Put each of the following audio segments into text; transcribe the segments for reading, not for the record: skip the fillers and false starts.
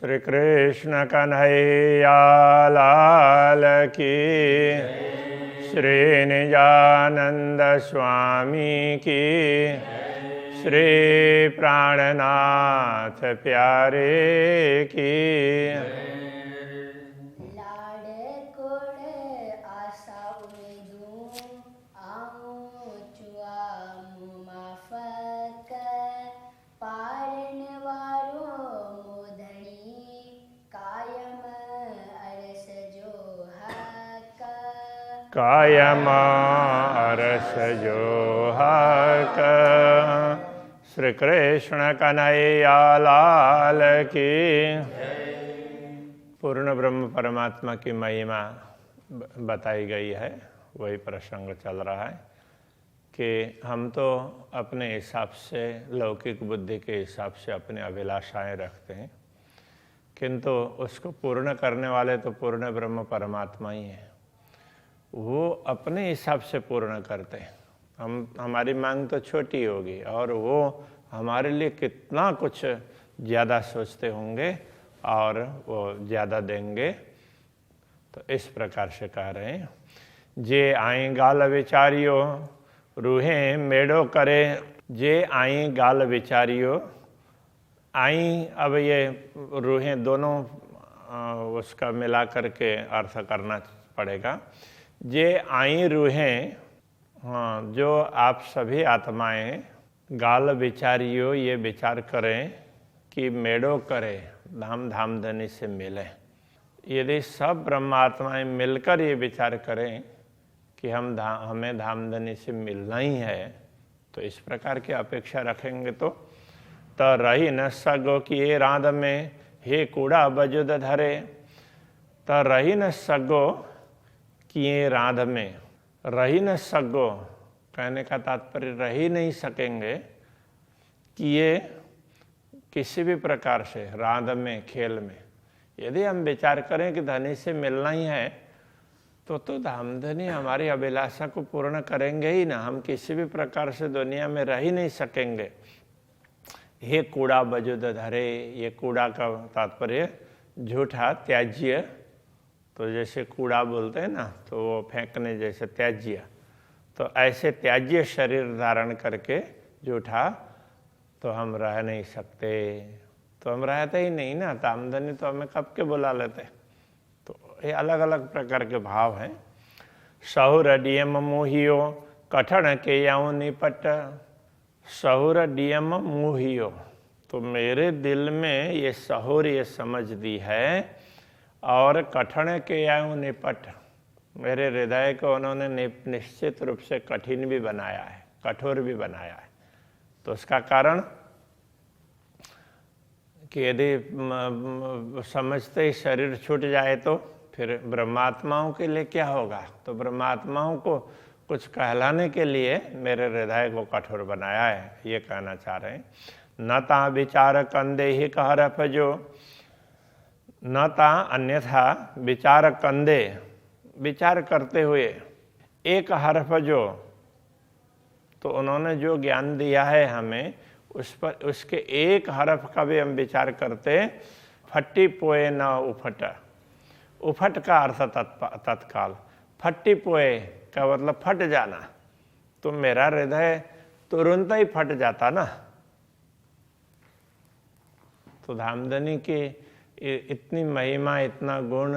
श्री कृष्ण कन्हैया लाल की, श्री निजानंद स्वामी की, श्री प्राणनाथ प्यारे की। कायम अरस जो हक। श्री कृष्ण कन्हैया लाल की। पूर्ण ब्रह्म परमात्मा की महिमा बताई गई है। वही प्रसंग चल रहा है कि हम तो अपने हिसाब से, लौकिक बुद्धि के हिसाब से अपनी अभिलाषाएं रखते हैं, किंतु उसको पूर्ण करने वाले तो पूर्ण ब्रह्म परमात्मा ही है। वो अपने हिसाब से पूर्ण करते हैं। हमारी मांग तो छोटी होगी और वो हमारे लिए कितना कुछ ज़्यादा सोचते होंगे और वो ज़्यादा देंगे। तो इस प्रकार से कह रहे हैं, जे आई गाल विचारियो रूहें मेड़ो करे। जे आई गाल विचारियो, आई, अब ये रूहें दोनों उसका मिला करके अर्थ करना पड़ेगा। जे आई रूहें, हाँ, जो आप सभी आत्माएं गाल विचारियो, ये विचार करें कि मेड़ो करे, धाम धाम धनी से मिले। यदि सब ब्रह्मात्माएं मिलकर ये विचार करें कि हमें धामधनी से मिलना ही है, तो इस प्रकार की अपेक्षा रखेंगे तो रही न सगो कि ये राध में हे कूड़ा बजुद धरे। त रही न सगो कि ये राध में, रही न सगो कहने का तात्पर्य रह ही नहीं सकेंगे कि ये किसी भी प्रकार से राध में, खेल में, यदि हम विचार करें कि धनी से मिलना ही है तो धामधनी हमारी अभिलाषा को पूर्ण करेंगे ही ना। हम किसी भी प्रकार से दुनिया में रह ही नहीं सकेंगे। हे कूड़ा बजुद धरे, ये कूड़ा का तात्पर्य झूठा, त्याज्य। तो जैसे कूड़ा बोलते हैं ना, तो वो फेंकने जैसे त्याज्य। तो ऐसे त्याज्य शरीर धारण करके झूठा तो हम रह नहीं सकते। तो हम रहते ही नहीं ना, धामधनी तो हमें कब के बुला लेते। तो ये अलग अलग प्रकार के भाव हैं। सहुर डियम मोहियो कठण के याऊं निपट। सहुर डियम मोहियो, तो मेरे दिल में ये सहुर, ये समझ दी है, और कठण के याऊं निपट, मेरे हृदय को उन्होंने निश्चित रूप से कठिन भी बनाया है, कठोर भी बनाया है। तो उसका कारण कि यदि समझते ही शरीर छूट जाए तो फिर ब्रह्मात्माओं के लिए क्या होगा। तो ब्रह्मात्माओं को कुछ कहलाने के लिए मेरे हृदय को कठोर बनाया है, ये कहना चाह रहे हैं। न ता विचार कंदे ही कह रफजो, न ता अन्यथा विचार कंदे, विचार करते हुए एक हरफ जो, तो उन्होंने जो ज्ञान दिया है हमें, उस पर उसके एक हरफ का भी हम विचार करते। फट्टी पोए न उफट, उफट का अर्थ तत्काल, फट्टी पोए का मतलब फट जाना। तो मेरा हृदय तुरंत ही फट जाता ना। तो धामधनी की इतनी महिमा, इतना गुण,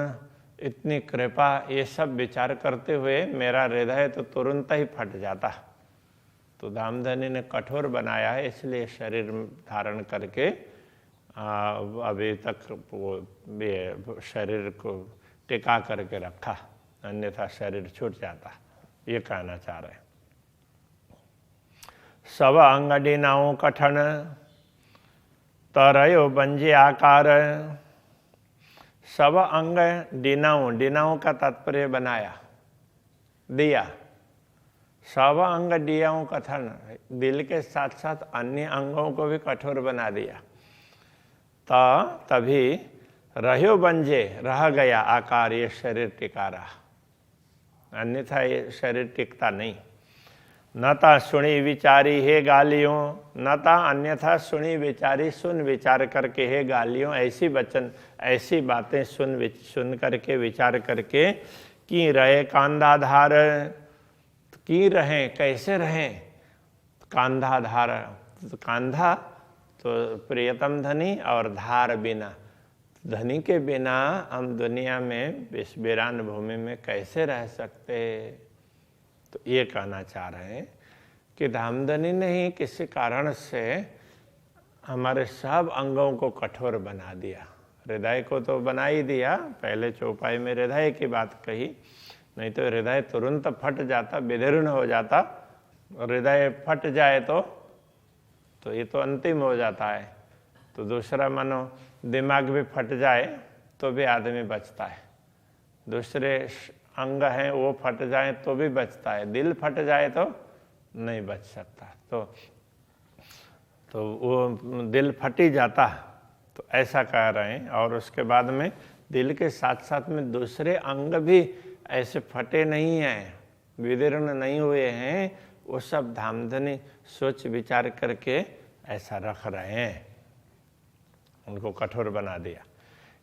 इतनी कृपा, ये सब विचार करते हुए मेरा हृदय तो तुरंत ही फट जाता। तो धामधनी ने कठोर बनाया है, इसलिए शरीर धारण करके अभी तक वो शरीर को टिका करके रखा, अन्यथा शरीर छूट जाता। ये कहना चाह रहे हैं। सब अंग डिनाऊ कठन तरयो बंजे आकार। सब अंग डिनाऊ, डिनाऊ का तात्पर्य बनाया, दिया। सब अंग डियाऊ कथन, दिल के साथ साथ अन्य अंगों को भी कठोर बना दिया। तभी रह्यो बंजे, रह गया आकार, ये शरीर टिका रहा, अन्यथा ये शरीर टिकता नहीं। न ता सुनी विचारी हे गालियों, न ता अन्यथा सुनी विचारी, सुन विचार करके हे गालियों, ऐसी वचन ऐसी बातें सुन करके विचार करके की रहे कांधाधार, की रहें कैसे रहें कांधाधार, तो कांधा तो प्रियतम धनी और धार बिना, धनी के बिना हम दुनिया में इस वीरान भूमि में कैसे रह सकते। तो ये कहना चाह रहे हैं कि धामधनी ने ही किसी कारण से हमारे सब अंगों को कठोर बना दिया। हृदय को तो बना ही दिया, पहले चौपाई में हृदय की बात कही, नहीं तो हृदय तुरंत फट जाता, विदीर्ण हो जाता। हृदय फट जाए तो ये तो अंतिम हो जाता है। तो दूसरा मानो दिमाग भी फट जाए तो भी आदमी बचता है, दूसरे अंग हैं वो फट जाए तो भी बचता है, दिल फट जाए तो नहीं बच सकता। तो वो दिल फट ही जाता, तो ऐसा कह रहे हैं। और उसके बाद में दिल के साथ साथ में दूसरे अंग भी ऐसे फटे नहीं हैं, विदीर्ण नहीं हुए हैं, वो सब धामधनी सोच विचार करके ऐसा रख रहे हैं, उनको कठोर बना दिया।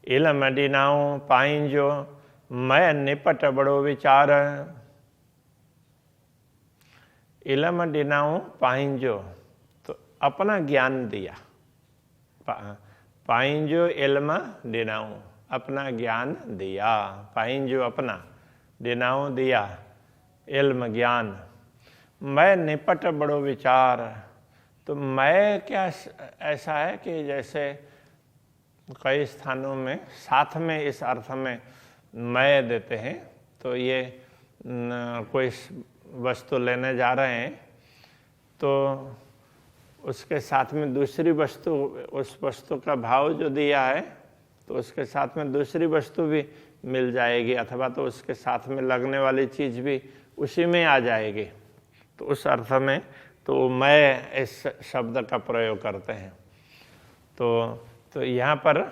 इल मदीनाओं पाइंजो मैं निपट बड़ो विचार, इलम डिनाऊं पाइंजो तो अपना ज्ञान दिया, पाइंजो इल्म डिनाऊं अपना ज्ञान दिया, पाइंजो अपना डिनाऊं दिया इल्म ज्ञान, मैं निपट बड़ो विचार। तो मैं क्या ऐसा है कि जैसे कई स्थानों में साथ में इस अर्थ में मैं देते हैं, तो ये कोई वस्तु लेने जा रहे हैं तो उसके साथ में दूसरी वस्तु, उस वस्तु का भाव जो दिया है तो उसके साथ में दूसरी वस्तु भी मिल जाएगी, अथवा तो उसके साथ में लगने वाली चीज़ भी उसी में आ जाएगी। तो उस अर्थ में तो मैं इस शब्द का प्रयोग करते हैं। तो यहाँ पर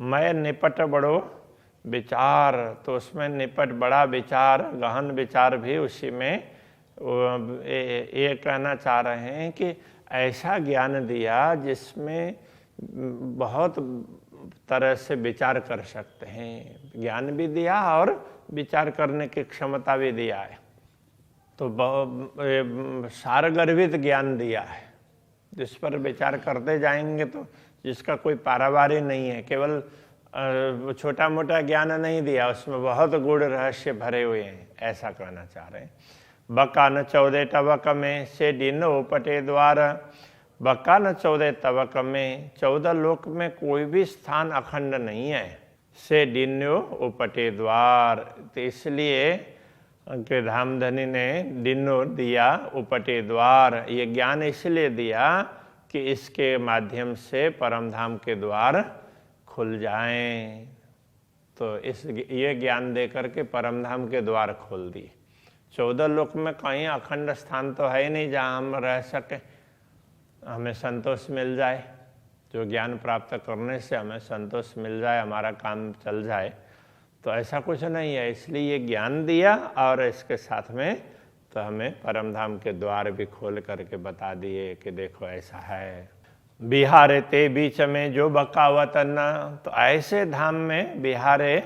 मैं निपट बड़ो विचार, तो उसमें निपट बड़ा विचार, गहन विचार भी उसी में ये कहना चाह रहे हैं कि ऐसा ज्ञान दिया जिसमें बहुत तरह से विचार कर सकते हैं, ज्ञान भी दिया और विचार करने की क्षमता भी दिया है। तो सारगर्भित ज्ञान दिया है जिस पर विचार करते जाएंगे तो जिसका कोई पारावार ही नहीं है, केवल छोटा मोटा ज्ञान नहीं दिया, उसमें बहुत गूढ़ रहस्य भरे हुए हैं, ऐसा कहना चाह रहे हैं। बक्का न 14 तवक में से दिन उपटे द्वार, बक्का न 14 तवक में 14 लोक में कोई भी स्थान अखंड नहीं है, से दिन्यो उपटे द्वार। तो इसलिए कि धामधनी ने दिनो दिया उपटे द्वार, ये ज्ञान इसलिए दिया कि इसके माध्यम से परम धाम के द्वार खुल जाएं। तो ये ज्ञान दे करके परम धाम के द्वार खोल दिए। 14 लोक में कहीं अखंड स्थान तो है ही नहीं जहाँ हम रह सके, हमें संतोष मिल जाए, जो ज्ञान प्राप्त करने से हमें संतोष मिल जाए, हमारा काम चल जाए, तो ऐसा कुछ नहीं है। इसलिए ये ज्ञान दिया और इसके साथ में तो हमें परम धाम के द्वार भी खोल करके बता दिए कि देखो ऐसा है। बिहारे ते बीच में जो बकावत न, तो ऐसे धाम में बिहारे,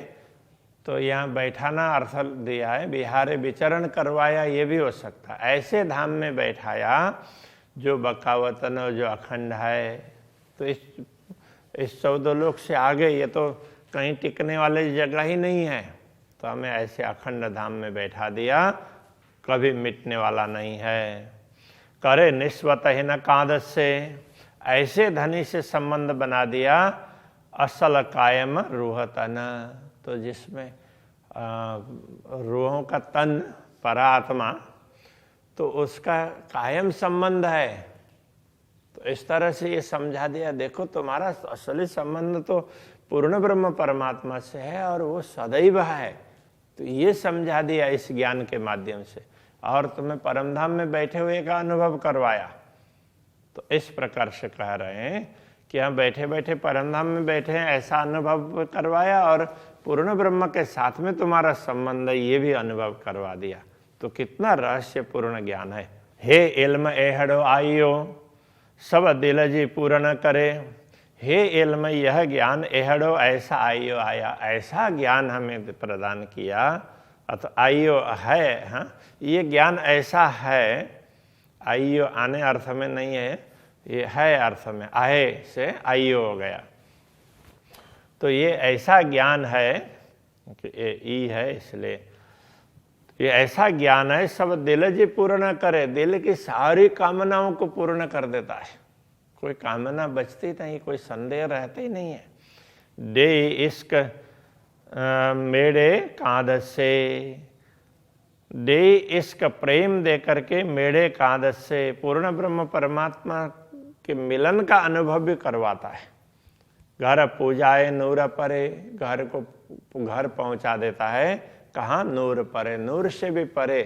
तो यहाँ बैठाना अर्थ दिया है, बिहारे विचरण करवाया, ये भी हो सकता है। ऐसे धाम में बैठाया जो बकावतन, जो अखंड है। तो इस 14 लोक से आगे ये तो कहीं टिकने वाली जगह ही नहीं है, तो हमें ऐसे अखंड धाम में बैठा दिया, कभी मिटने वाला नहीं है। करे निस्वत ही न कांद से, ऐसे धनी से संबंध बना दिया, असल कायम रूह तन, तो जिसमें रूहों का तन परात्मा, तो उसका कायम संबंध है। तो इस तरह से ये समझा दिया, देखो तुम्हारा असली संबंध तो पूर्ण ब्रह्म परमात्मा से है और वो सदैव है। तो ये समझा दिया इस ज्ञान के माध्यम से, और तुम्हें परमधाम में बैठे हुए का अनुभव करवाया। तो इस प्रकार से कह रहे हैं कि हम बैठे बैठे परमधाम में बैठे हैं ऐसा अनुभव करवाया, और पूर्ण ब्रह्म के साथ में तुम्हारा संबंध है ये भी अनुभव करवा दिया। तो कितना रहस्यपूर्ण ज्ञान है। हे इल्म एहड़ो आइयो सब दिल जी पूर्ण करे, हे इल्म यह ज्ञान एहड़ो ऐसा आइयो आया, ऐसा ज्ञान हमें प्रदान किया। अतः आइयो है, हाँ ये ज्ञान ऐसा है, आइयो आने अर्थ में नहीं है, ये है अर्थ में, आए से आइयो हो गया। तो ये ऐसा ज्ञान है कि ये ई है, इसलिए ये ऐसा ज्ञान है सब दिल जी पूर्ण करे, दिल की सारी कामनाओं को पूर्ण कर देता है, कोई कामना बचती नहीं, कोई संदेह रहते ही नहीं है। दे इश्क मेरे कांध से, दे इश्क प्रेम दे करके मेरे कांध से पूर्ण ब्रह्म परमात्मा के मिलन का अनुभव भी करवाता है। घर पूजाए नूर परे, घर को घर पहुंचा देता है, कहाँ नूर परे, नूर से भी परे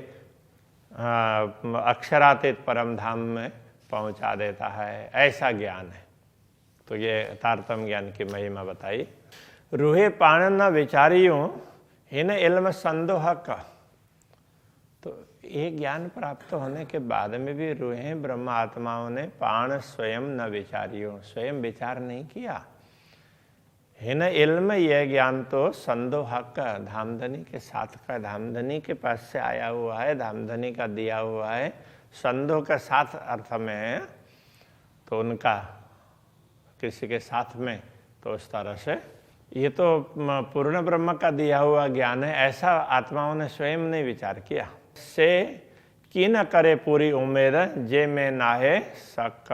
अक्षरातीत परम धाम में पहुंचा देता है, ऐसा ज्ञान है। तो ये तारतम्य ज्ञान की महिमा बताई। रूहे पाण न विचारियों हिन इल्म संदोह का, तो ये ज्ञान प्राप्त होने के बाद में भी रूहे ब्रह्म आत्माओं ने पाण स्वयं न विचारियों, स्वयं विचार नहीं किया। हिन इल्म यह ज्ञान तो संदोह का, धामधनी के साथ का, धामधनी के पास से आया हुआ है, धामधनी का दिया हुआ है, संदोह का साथ अर्थ में है, तो उनका किसी के साथ में, तो उस तरह से ये तो पूर्ण ब्रह्म का दिया हुआ ज्ञान है, ऐसा आत्माओं ने स्वयं नहीं विचार किया। से की न करे पूरी उम्मीद जे में नाहे सक,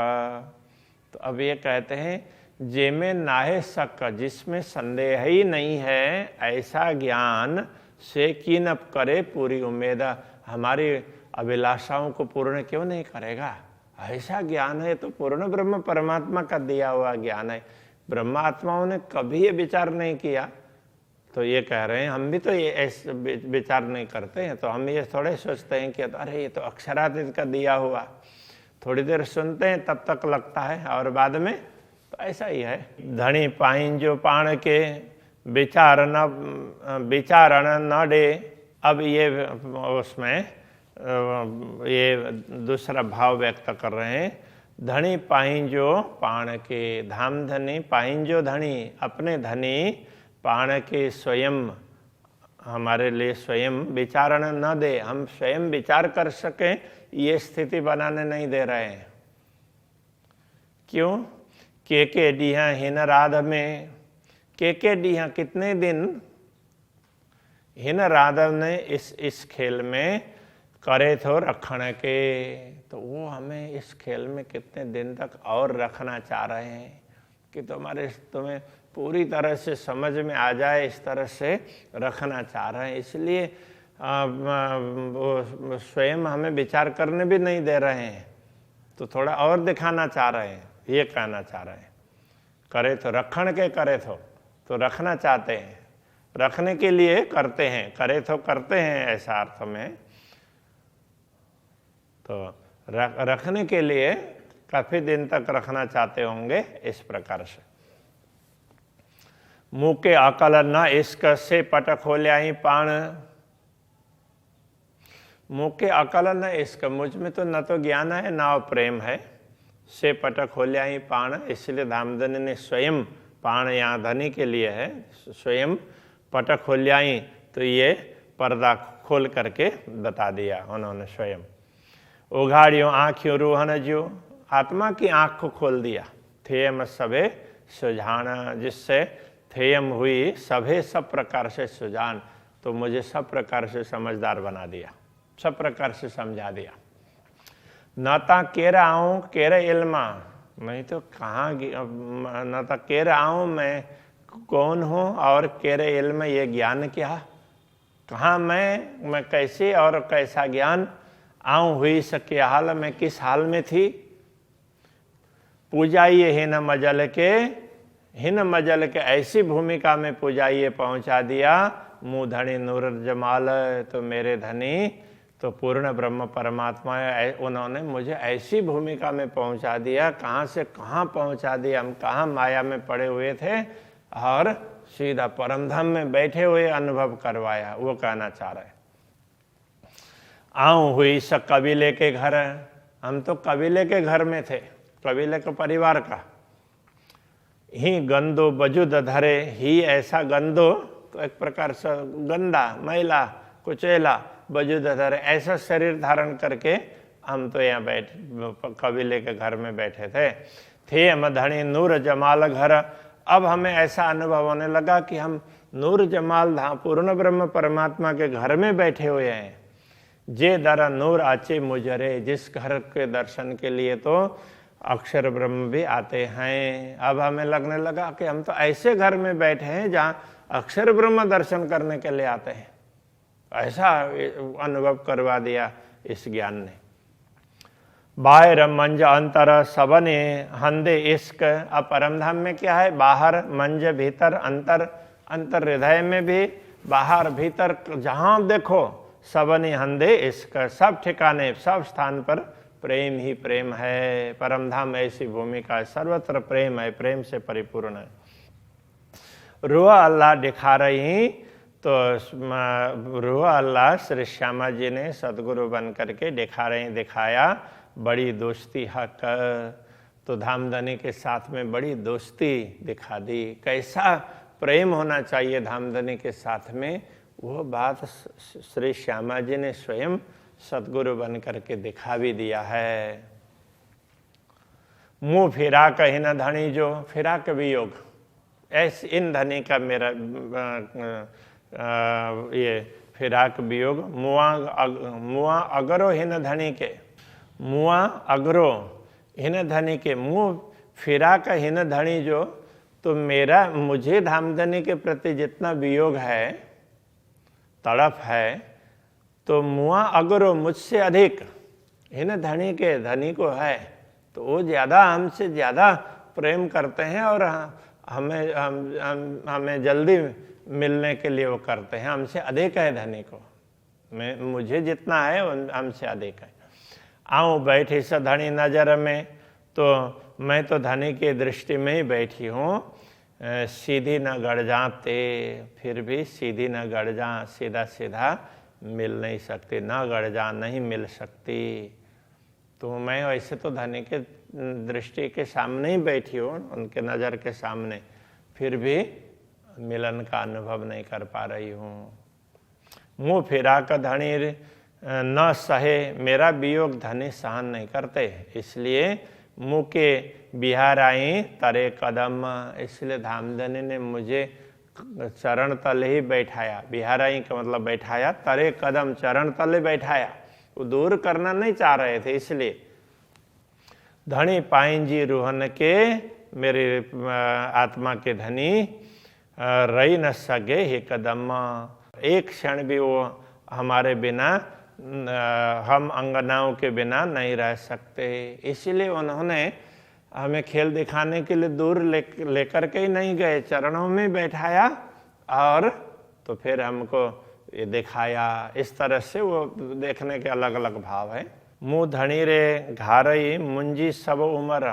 तो अब ये कहते हैं जे में नाहे सक, जिसमें संदेह ही नहीं है, ऐसा ज्ञान से की न करे पूरी उम्मीद, हमारी अभिलाषाओं को पूर्ण क्यों नहीं करेगा। ऐसा ज्ञान है तो पूर्ण ब्रह्म परमात्मा का दिया हुआ ज्ञान है, ब्रह्मात्माओं ने कभी ये विचार नहीं किया। तो ये कह रहे हैं हम भी तो ये ऐसे विचार नहीं करते हैं, तो हम ये थोड़े सोचते हैं कि अरे ये तो अक्षरातीत का दिया हुआ, थोड़ी देर सुनते हैं तब तक लगता है और बाद में, तो ऐसा ही है। धनी पाइन जो पाण के विचारण न डे, अब ये उसमें ये दूसरा भाव व्यक्त कर रहे हैं। धनी पाइन जो पाण के, धाम धनी पाइन जो धनी, अपने धनी पाण के स्वयं हमारे लिए स्वयं विचारण न दे, हम स्वयं विचार कर सकें ये स्थिति बनाने नहीं दे रहे हैं। क्यों? के डीहा हिन राध में, के डीहा कितने दिन हिन राधव ने इस खेल में करे थो रखण के, तो वो हमें इस खेल में कितने दिन तक और रखना चाह रहे हैं कि तुम्हें पूरी तरह से समझ में आ जाए, इस तरह से रखना चाह रहे हैं। इसलिए वो स्वयं हमें विचार करने भी नहीं दे रहे हैं, तो थोड़ा और दिखाना चाह रहे हैं, ये कहना चाह रहे हैं। करे तो रखण के, करे तो रखना चाहते हैं, रखने के लिए करते हैं, करे तो करते हैं, ऐसा अर्थ में। तो रखने के लिए काफी दिन तक रखना चाहते होंगे, इस प्रकार से। मुँह के अकल न इश्क से पट खोल्याई पाण, मुँह के अकल न इश्क, मुझ में तो न तो ज्ञान है न प्रेम है, से पट खोल्याई पाण, इसलिए धामधनी ने स्वयं, पाण यहाँ धनी के लिए है, स्वयं पट खोल्याई, तो ये पर्दा खोल करके बता दिया उन्होंने स्वयं। उघाड़ियों आँखियों रूहन जो, आत्मा की आँख को खोल दिया। थेयम सभे सुजान, जिससे थेयम हुई सभे सब प्रकार से सुजान, तो मुझे सब प्रकार से समझदार बना दिया, सब प्रकार से समझा दिया। नाता केर आऊँ केर इल्मा, नहीं तो कहाँ नाता केर आऊँ मैं कौन हूँ और केर इल्म ये ज्ञान क्या, कहाँ मैं कैसे और कैसा ज्ञान आऊँ हुई सके हाल में, किस हाल में थी। पूजाइए हिन मजल के, हिन मजल के ऐसी भूमिका में पूजाइए पहुंचा दिया। मुँह धनी नूर जमाल, तो मेरे धनी तो पूर्ण ब्रह्म परमात्मा है, उन्होंने मुझे ऐसी भूमिका में पहुंचा दिया, कहाँ से कहाँ पहुंचा दिया। हम कहाँ माया में पड़े हुए थे और सीधा परमधाम में बैठे हुए अनुभव करवाया, वो कहना चाह रहे। आऊँ हुई स कबीले के घर, हम तो कबीले के घर में थे, कबीले के परिवार का। ही गंदो बजुद धरे, ही ऐसा गंदो तो एक प्रकार से गंदा, मैला, कुचेला, बजुद धरे, ऐसा शरीर धारण करके हम तो यहाँ कबीले के घर में बैठे थे हम धनी नूर जमाल घर। अब हमें ऐसा अनुभव होने लगा कि हम नूर जमाल धाम पूर्ण ब्रह्म परमात्मा के घर में बैठे हुए हैं। जे दर नूर आचे मुजरे, जिस घर के दर्शन के लिए तो अक्षर ब्रह्म भी आते हैं। अब हमें लगने लगा कि हम तो ऐसे घर में बैठे हैं जहाँ अक्षर ब्रह्म दर्शन करने के लिए आते हैं। ऐसा अनुभव करवा दिया इस ज्ञान ने। बाहर मंज अंतर सबने हंदे इश्क। अब परम धाम में क्या है? बाहर मंज, भीतर अंतर, अंतर हृदय में भी, बाहर भीतर, जहाँ देखो सबने हंदे इश्क, सब ठिकाने सब स्थान पर प्रेम ही प्रेम है। परम धाम ऐसी भूमिका है, सर्वत्र प्रेम है, प्रेम से परिपूर्ण है। रुआ अल्लाह दिखा रही, तो रुआ अल्लाह श्री श्यामा जी ने सदगुरु बन करके दिखाया बड़ी दोस्ती हक। तो धामधनी के साथ में बड़ी दोस्ती दिखा दी। कैसा प्रेम होना चाहिए धामधनी के साथ में, वो बात श्री श्यामा जी ने स्वयं सदगुरु बन करके दिखा भी दिया है। मुँह फिरा कहीं न धनी जो, फिरा के वियोग, ऐसे इन धनी का मेरा ये फिराक वियोग। मुआ अगरो हिन धनी के, मुआ अगरो हिन धनी के, मुँह फिरा का हिन धनी जो। तो मेरा, मुझे धामधनी के प्रति जितना वियोग है, तड़प है, तो मुआ अगरो मुझसे अधिक हिन धनी के, धनी को है, तो वो ज़्यादा हमसे ज़्यादा प्रेम करते हैं और हमें जल्दी मिलने के लिए वो करते हैं। हमसे अधिक है धनी को, मुझे जितना है हमसे अधिक है। आऊँ बैठी स धनी नज़र में, तो मैं तो धनी की दृष्टि में ही बैठी हूँ। सीधी न गड़ जाते, फिर भी सीधी न गड़ जा, सीधा सीधा मिल नहीं सकती, न गड़ जा, नहीं मिल सकती। तो मैं वैसे तो धनी के दृष्टि के सामने ही बैठी हूँ, उनके नज़र के सामने, फिर भी मिलन का अनुभव नहीं कर पा रही हूँ। मुँह फिरा का धनी न सहे, मेरा वियोग धनी सहन नहीं करते, इसलिए मुँह के बिहार आई तरे कदम। इसलिए धामधनी ने मुझे चरण तले ही बैठाया। बिहार आई का मतलब बैठाया, तरे कदम, चरण तले बैठाया। वो दूर करना नहीं चाह रहे थे, इसलिए। धनी पाइन जी रूहन के, मेरे आत्मा के धनी रही न सके ही कदम। एक क्षण भी वो हमारे बिना, हम अंगनाओं के बिना नहीं रह सकते। इसलिए उन्होंने हमें खेल दिखाने के लिए दूर लेकर के ही नहीं गए, चरणों में बैठाया और तो फिर हमको ये दिखाया। इस तरह से वो देखने के अलग अलग भाव है। मुँह धनी रे घारई मुंजी सब उमर।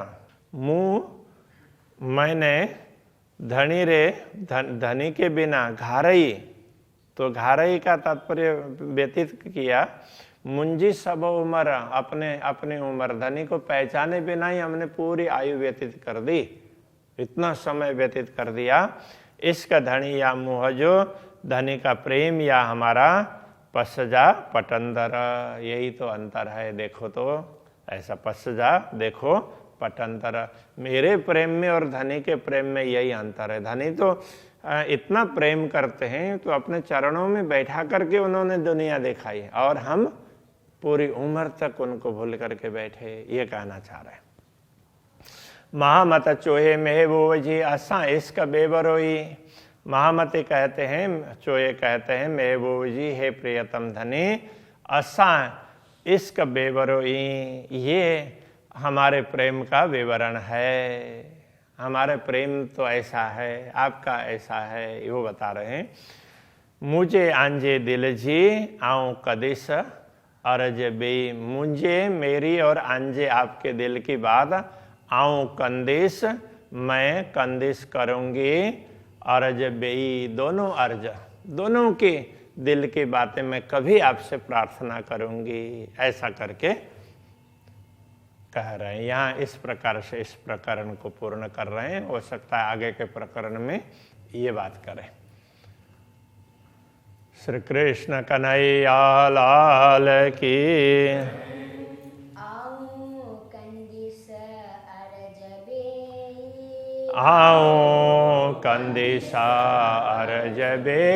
मुँह मैंने धनी रे, धनी के बिना, घारई, तो घारई का तात्पर्य व्यतीत किया। मुंजी सब उम्र, अपने उम्र, धनी को पहचाने बिना ही हमने पूरी आयु व्यतीत कर दी, इतना समय व्यतीत कर दिया। इसका धनी या मुँह जो, धनी का प्रेम या हमारा पसजा पटंदर, यही तो अंतर है। देखो तो ऐसा पसजा, देखो पटंतर, मेरे प्रेम में और धनी के प्रेम में यही अंतर है। धनी तो इतना प्रेम करते हैं, तो अपने चरणों में बैठा करके उन्होंने दुनिया दिखाई, और हम पूरी उम्र तक उनको भूल करके बैठे, ये कहना चाह रहे हैं। महामत चोहे महबूब जी असा इसका बेबरोई। महामती कहते हैं, चोहे कहते हैं, महबूब जी हे प्रियतम धनी, असा इसका बेबरोई, ये हमारे प्रेम का विवरण है। हमारे प्रेम तो ऐसा है, आपका ऐसा है, वो बता रहे हैं। मुझे आंजे दिल जी आऊँ कदिस अर्ज बे, मुझे, मेरी और आंजे आपके दिल की बात, आऊँ कंदिस, मैं कंदिस करूँगी, अर्ज बे, दोनों अर्ज, दोनों की दिल की बातें मैं कभी आपसे प्रार्थना करूंगी, ऐसा करके कह रहे हैं। यहाँ इस प्रकार से इस प्रकरण को पूर्ण कर रहे हैं। हो सकता है आगे के प्रकरण में ये बात करें। श्री कृष्ण कन्हैया लाल की। आओ कंदिसा अरजबे,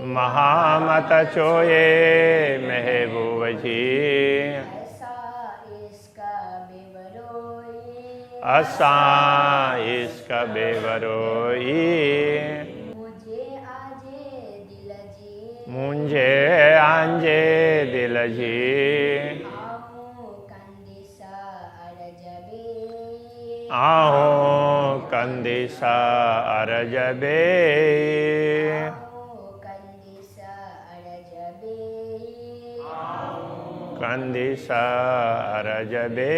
महामत चोए महबूब जी, असा इसका बेवरोई, मुझे आंजे दिल जी, आओ कंदिसा अरजबे, कंदिसा अरजबे।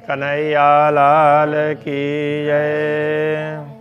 कन्हैया लाल की जय।